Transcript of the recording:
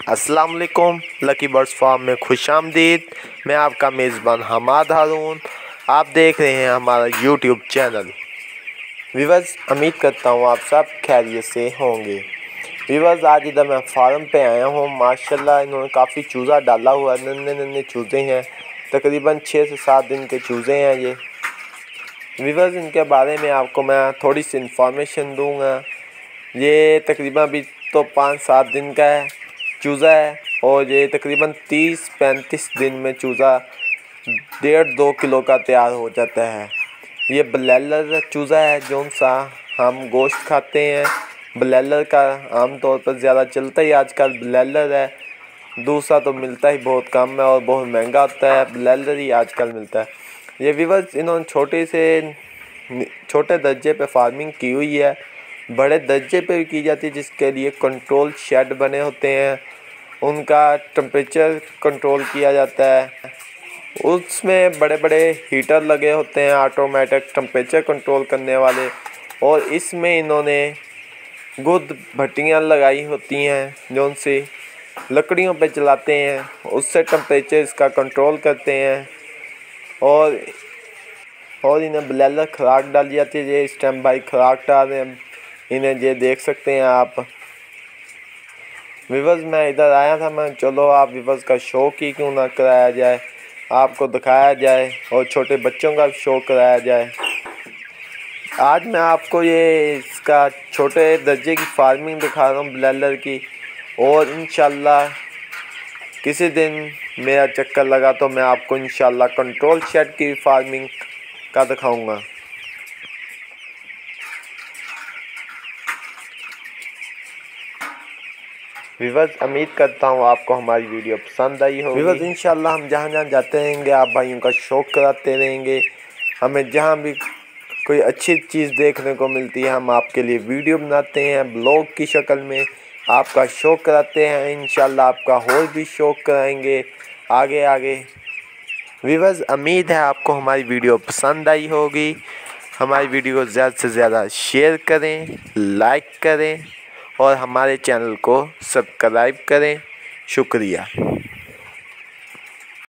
अस्सलाम वालेकुम। Lucky birds farm में खुशामदीद। मैं आपका मेज़बान हमाद हारून। आप देख रहे हैं हमारा यूट्यूब चैनल। व्यूअर्स, उम्मीद करता हूँ आप सब खैरियत से होंगे। व्यूअर्स, आज इधर मैं फार्म पे आया हूँ। माशाल्लाह इन्होंने काफ़ी चूज़ा डाला हुआ है। नन्हे नन्हे चूज़े हैं, तकरीबन 6 से 7 दिन के चूज़े हैं ये। व्यूअर्स, इनके बारे में आपको मैं थोड़ी सी इंफॉर्मेशन दूँगा। ये तकरीबन अभी तो 5-7 दिन का है चूज़ा है और ये तकरीबन 30-35 दिन में चूज़ा 1.5-2 किलो का तैयार हो जाता है। ये ब्लैलर चूज़ा है जो सा हम गोश्त खाते हैं। ब्लैलर का आमतौर पर ज़्यादा चलता ही आजकल ब्लैलर है। दूसरा तो मिलता ही बहुत कम है और बहुत महंगा होता है। ब्लैलर ही आजकल मिलता है। ये व्यूअर्स, इन्होंने छोटे दर्जे पे फार्मिंग की हुई है। बड़े दर्जे पे भी की जाती है, जिसके लिए कंट्रोल शेड बने होते हैं। उनका टेम्परेचर कंट्रोल किया जाता है। उसमें बड़े बड़े हीटर लगे होते हैं, ऑटोमेटिक टेम्परेचर कंट्रोल करने वाले। और इसमें इन्होंने गुद भट्टियाँ लगाई होती हैं जो उनसे लकड़ियों पे चलाते हैं, उससे टेम्परेचर इसका कंट्रोल करते हैं। और इन्हें ब्लैलर खुराक डाली जाती है। ये इस टाइम भाई खुराक डाल रहे हैं इन्हें, ये देख सकते हैं आप। व्यूअर्स, मैं इधर आया था, मैं चलो आप व्यूअर्स का शौक ही क्यों ना कराया जाए, आपको दिखाया जाए और छोटे बच्चों का शौक कराया जाए। आज मैं आपको ये इसका छोटे दर्जे की फार्मिंग दिखा रहा हूँ ब्लैलर की। और इंशाल्लाह किसी दिन मेरा चक्कर लगा तो मैं आपको इंशाल्लाह कंट्रोल शेड की फार्मिंग का दिखाऊंगा। व्यूअर्स, उम्मीद करता हूँ आपको हमारी वीडियो पसंद आई होगी। व्यूअर्स, इंशाल्लाह हम जहाँ जहाँ जाते रहेंगे, आप भाइयों का शौक कराते रहेंगे। हमें जहाँ भी कोई अच्छी चीज़ देखने को मिलती है, हम आपके लिए वीडियो बनाते हैं ब्लॉग की शक्ल में, आपका शौक कराते हैं। इंशाल्लाह आपका और भी शौक कराएंगे आगे आगे। व्यूअर्स, उम्मीद है आपको हमारी वीडियो पसंद आई होगी। हमारी वीडियो को ज़्यादा से ज़्यादा शेयर करें, लाइक करें और हमारे चैनल को सब्सक्राइब करें। शुक्रिया।